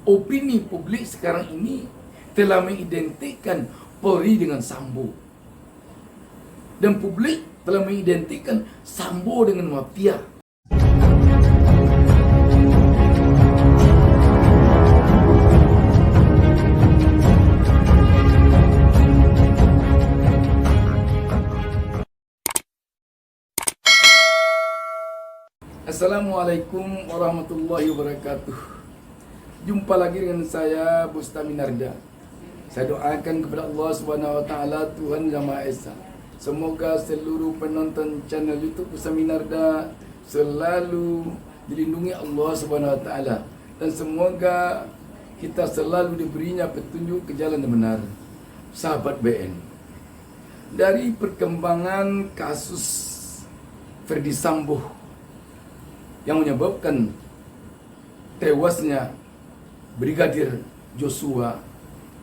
opini publik sekarang ini telah mengidentikan Polri dengan Sambo. Dan publik telah mengidentikan Sambo dengan mafia. Assalamualaikum warahmatullahi wabarakatuh. Jumpa lagi dengan saya Bustami Narda. Saya doakan kepada Allah Subhanahu wa taala, Tuhan Yang Maha Esa, semoga seluruh penonton channel YouTube Bustami Narda selalu dilindungi Allah Subhanahu wa taala, dan semoga kita selalu diberinya petunjuk ke jalan yang benar. Sahabat BN, dari perkembangan kasus Ferdi Sambo yang menyebabkan tewasnya Brigadir Joshua,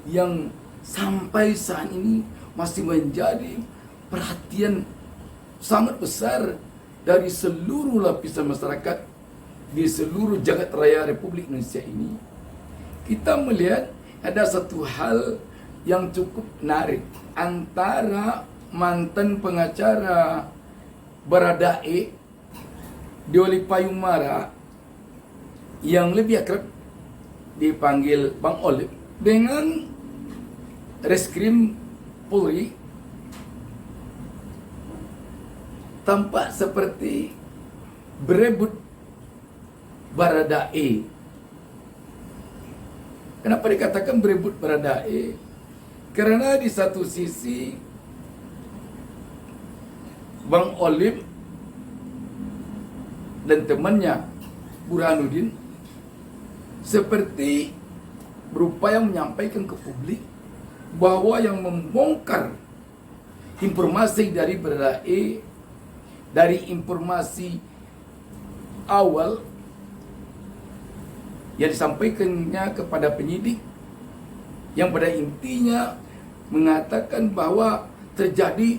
yang sampai saat ini masih menjadi perhatian sangat besar dari seluruh lapisan masyarakat di seluruh jagat raya Republik Indonesia ini, kita melihat ada satu hal yang cukup menarik antara mantan pengacara Baradae Doli Payung Mara yang lebih akrab dipanggil Bang Olip dengan Reskrim Polri. Tampak seperti berebut Baradae. Kenapa dikatakan berebut Baradae? Karena di satu sisi Bang Olip dan temannya Burhanuddin seperti berupaya menyampaikan ke publik bahwa yang membongkar informasi dari Baradae, dari informasi awal yang disampaikannya kepada penyidik, yang pada intinya mengatakan bahwa terjadi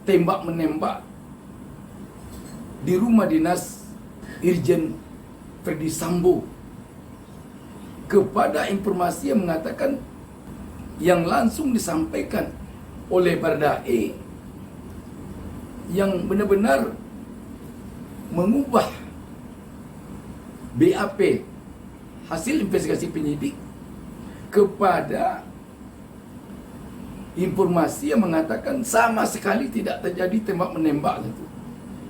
tembak-menembak di rumah dinas Irjen Ferdi Sambo, kepada informasi yang mengatakan yang langsung disampaikan oleh Baradae yang benar-benar mengubah BAP hasil investigasi penyidik kepada informasi yang mengatakan sama sekali tidak terjadi tembak-menembak itu.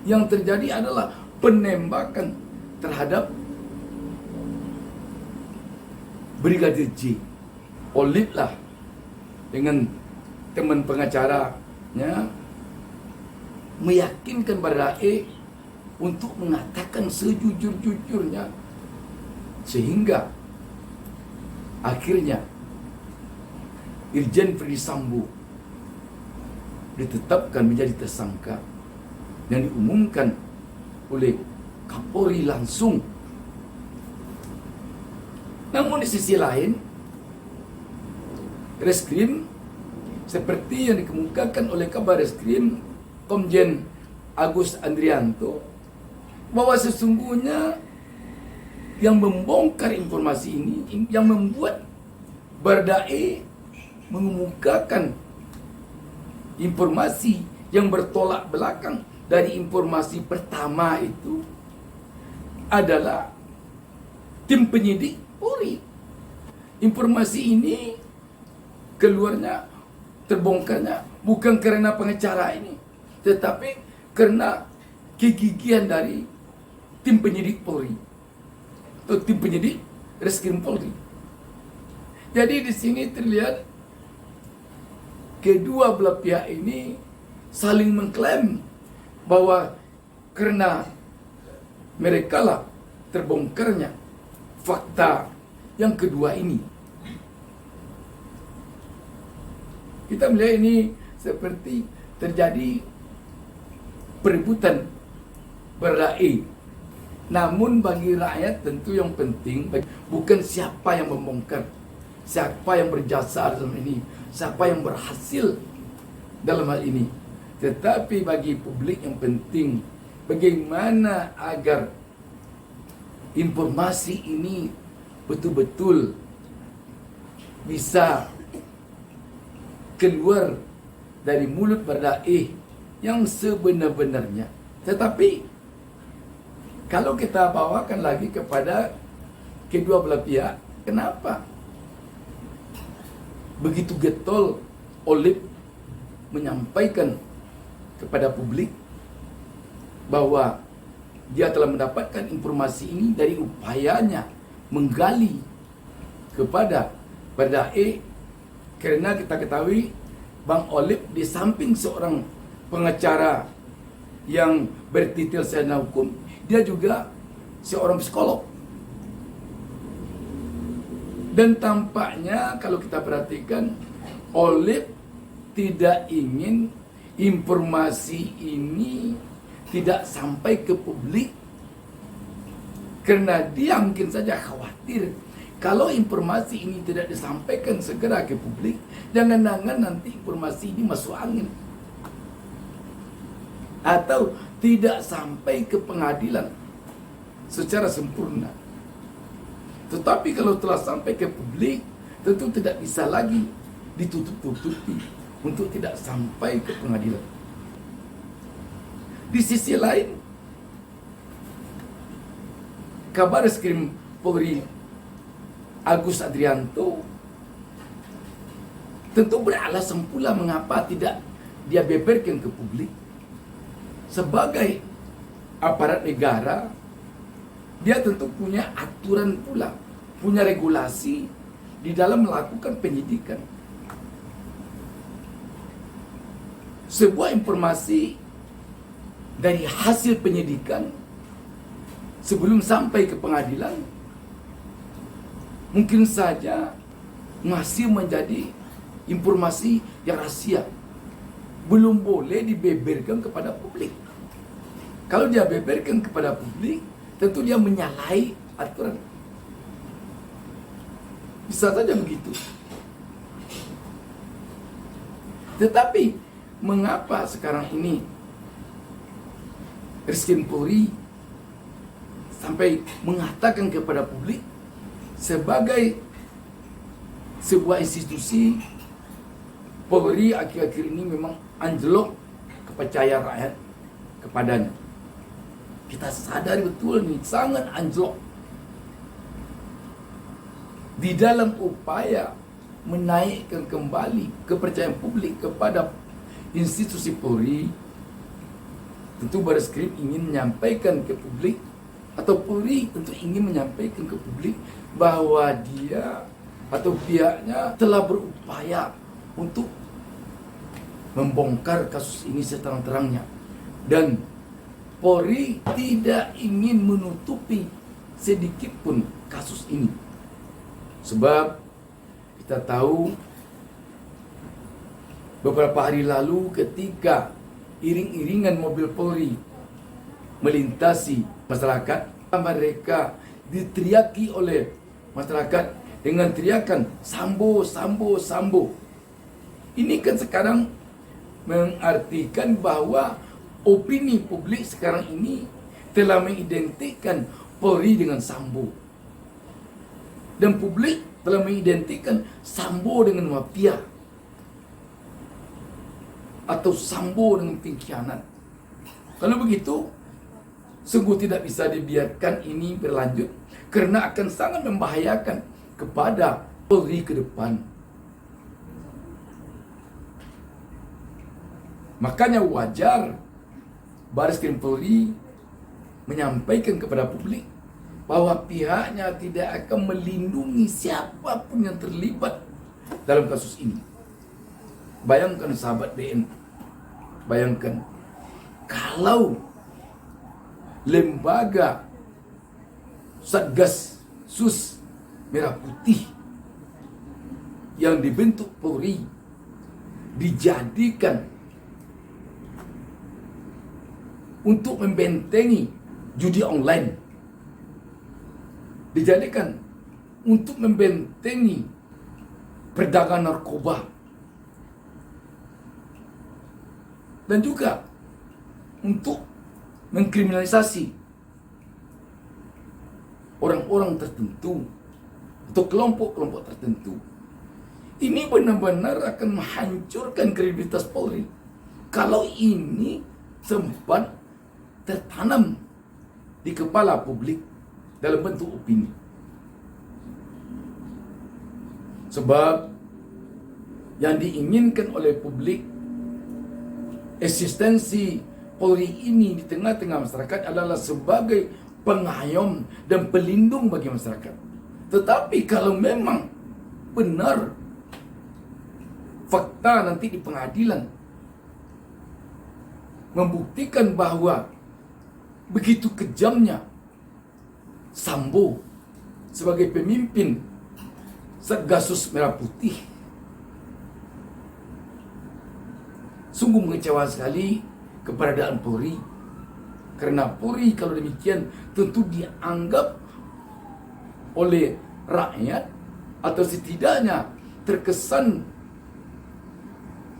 Yang terjadi adalah penembakan terhadap Brigadir J. Olip lah dengan teman pengacaranya meyakinkan Baradae untuk mengatakan sejujur-jujurnya, sehingga akhirnya Irjen Ferdi Sambo ditetapkan menjadi tersangka yang diumumkan oleh Kapolri langsung. Namun di sisi lain, Reskrim seperti yang dikemukakan oleh Kabar Reskrim Komjen Agus Andrianto, bahwa sesungguhnya yang membongkar informasi ini, yang membuat Baradae mengemukakan informasi yang bertolak belakang dari informasi pertama itu adalah tim penyidik Polri. Informasi ini keluarnya, terbongkarnya bukan karena pengacara ini, tetapi karena kegigihan dari tim penyidik Polri atau tim penyidik Reskrim Polri. Jadi di sini terlihat kedua belah pihak ini saling mengklaim bahwa karena mereka lah terbongkarnya fakta yang kedua ini. Kita melihat ini seperti terjadi perebutan Baradae. Namun bagi rakyat tentu yang penting bukan siapa yang membongkar, siapa yang berjasa dalam ini, siapa yang berhasil dalam hal ini. Tetapi bagi publik yang penting bagaimana agar informasi ini betul-betul bisa keluar dari mulut Baradae yang sebenar-benarnya. Tetapi kalau kita bawakan lagi kepada kedua belah pihak, kenapa begitu getol Olip menyampaikan kepada publik bahwa dia telah mendapatkan informasi ini dari upayanya menggali kepada Baradae, karena kita ketahui Bang Olip di samping seorang pengacara yang bertitel sarjana hukum, dia juga seorang psikolog. Dan tampaknya kalau kita perhatikan, Olip tidak ingin informasi ini tidak sampai ke publik, karena dia mungkin saja khawatir kalau informasi ini tidak disampaikan segera ke publik, jangan-jangan nanti informasi ini masuk angin atau tidak sampai ke pengadilan secara sempurna. Tetapi kalau telah sampai ke publik, tentu tidak bisa lagi ditutup-tutupi untuk tidak sampai ke pengadilan. Di sisi lain, Kabareskrim Polri Agus Adrianto tentu beralasan pula mengapa tidak dia beberkan ke publik. Sebagai aparat negara, dia tentu punya aturan pula, punya regulasi di dalam melakukan penyidikan. Sebuah informasi dari hasil penyidikan sebelum sampai ke pengadilan mungkin saja masih menjadi informasi yang rahasia, belum boleh dibeberkan kepada publik. Kalau dia beberkan kepada publik, tentu dia menyalahi aturan. Bisa saja begitu. Tetapi mengapa sekarang ini Bariskim Polri sampai mengatakan kepada publik sebagai sebuah institusi Polri akhir-akhir ini memang anjlok kepercayaan rakyat kepadanya. Kita sadari betul nih, sangat anjlok. Di dalam upaya menaikkan kembali kepercayaan publik kepada institusi Polri, tentu Bareskrim ingin menyampaikan ke publik, atau Polri tentu ingin menyampaikan ke publik bahwa dia atau pihaknya telah berupaya untuk membongkar kasus ini seterang-terangnya, dan Polri tidak ingin menutupi sedikit pun kasus ini. Sebab kita tahu beberapa hari lalu ketika iring-iringan mobil Polri melintasi masyarakat, mereka diteriaki oleh masyarakat dengan teriakan "Sambo, Sambo, Sambo". Ini kan sekarang mengartikan bahwa opini publik sekarang ini telah mengidentikan Polri dengan Sambo. Dan publik telah mengidentikan Sambo dengan mafia atau Sambo dengan pengkhianat. Kalau begitu, sungguh tidak bisa dibiarkan ini berlanjut, karena akan sangat membahayakan kepada Polri ke depan. Makanya wajar Bareskrim Polri menyampaikan kepada publik bahwa pihaknya tidak akan melindungi siapapun yang terlibat dalam kasus ini. Bayangkan sahabat DN, bayangkan kalau lembaga Satgas Sus Merah Putih yang dibentuk Polri dijadikan untuk membentengi judi online, dijadikan untuk membentengi perdagangan narkoba, dan juga untuk mengkriminalisasi orang-orang tertentu atau kelompok-kelompok tertentu. Ini benar-benar akan menghancurkan kredibilitas Polri. Kalau ini sempat tertanam di kepala publik dalam bentuk opini. Sebab yang diinginkan oleh publik, eksistensi Polri ini di tengah-tengah masyarakat adalah sebagai pengayom dan pelindung bagi masyarakat. Tetapi kalau memang benar fakta nanti di pengadilan membuktikan bahwa begitu kejamnya Sambo sebagai pemimpin Satgasus Merah Putih, sungguh mengecewakan sekali keberadaan Polri. Karena Polri kalau demikian tentu dianggap oleh rakyat, atau setidaknya terkesan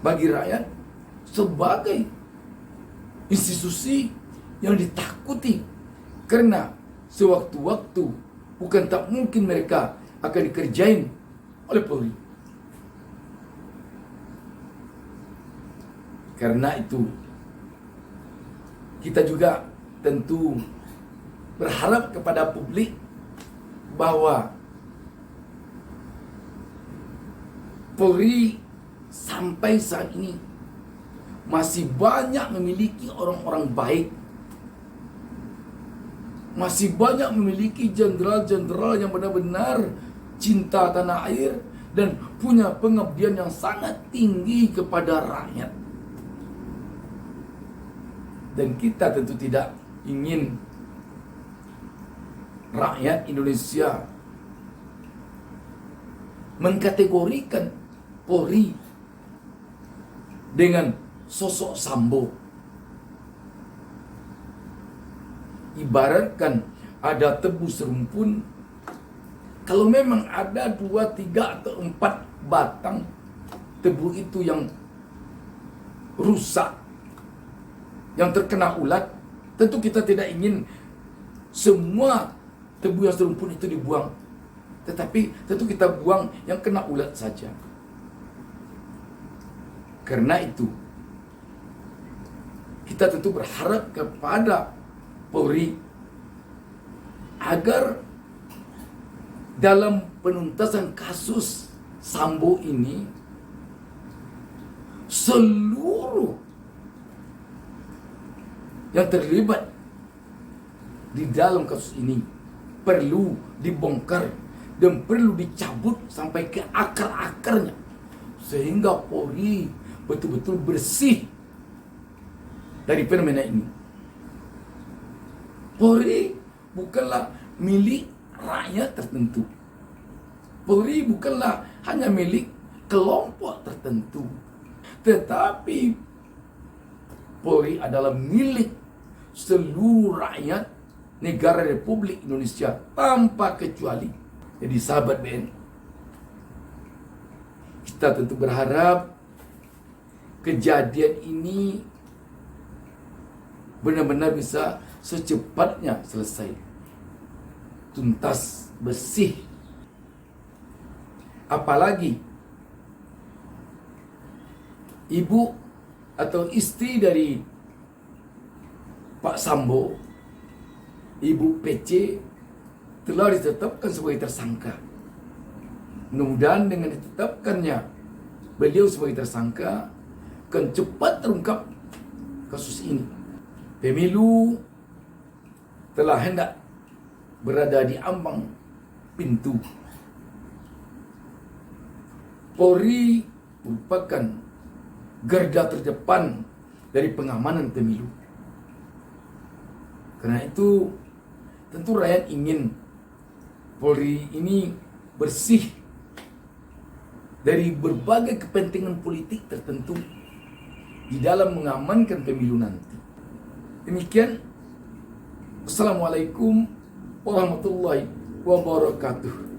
bagi rakyat sebagai institusi yang ditakuti, karena sewaktu-waktu bukan tak mungkin mereka akan dikerjain oleh Polri. Karena itu kita juga tentu berharap kepada publik bahwa Polri sampai saat ini masih banyak memiliki orang-orang baik, masih banyak memiliki jenderal-jenderal yang benar-benar cinta tanah air dan punya pengabdian yang sangat tinggi kepada rakyat. Dan kita tentu tidak ingin rakyat Indonesia mengkategorikan Polri dengan sosok Sambo. Ibaratkan ada tebu serumpun, kalau memang ada 2, 3, atau 4 batang tebu itu yang rusak, yang terkena ulat, tentu kita tidak ingin semua tebu yang serumpun itu dibuang. Tetapi tentu kita buang yang kena ulat saja. Karena itu kita tentu berharap kepada Polri agar dalam penuntasan kasus Sambo ini seluruh yang terlibat di dalam kasus ini perlu dibongkar dan perlu dicabut sampai ke akar-akarnya, sehingga Polri betul-betul bersih dari fenomena ini. Polri bukanlah milik rakyat tertentu. Polri bukanlah hanya milik kelompok tertentu. Tetapi Polri adalah milik seluruh rakyat negara Republik Indonesia tanpa kecuali. Jadi sahabat BN, kita tentu berharap kejadian ini benar-benar bisa secepatnya selesai, tuntas, bersih. Apalagi ibu atau istri dari Pak Sambo, Ibu PC, telah ditetapkan sebagai tersangka. Mudah-mudahan dengan ditetapkannya beliau sebagai tersangka akan cepat terungkap kasus ini. Pemilu telah hendak berada di ambang pintu. Polri merupakan garda terdepan dari pengamanan pemilu. Karena itu tentu rakyat ingin Polri ini bersih dari berbagai kepentingan politik tertentu di dalam mengamankan pemilu nanti. Demikian. Assalamualaikum warahmatullahi wabarakatuh.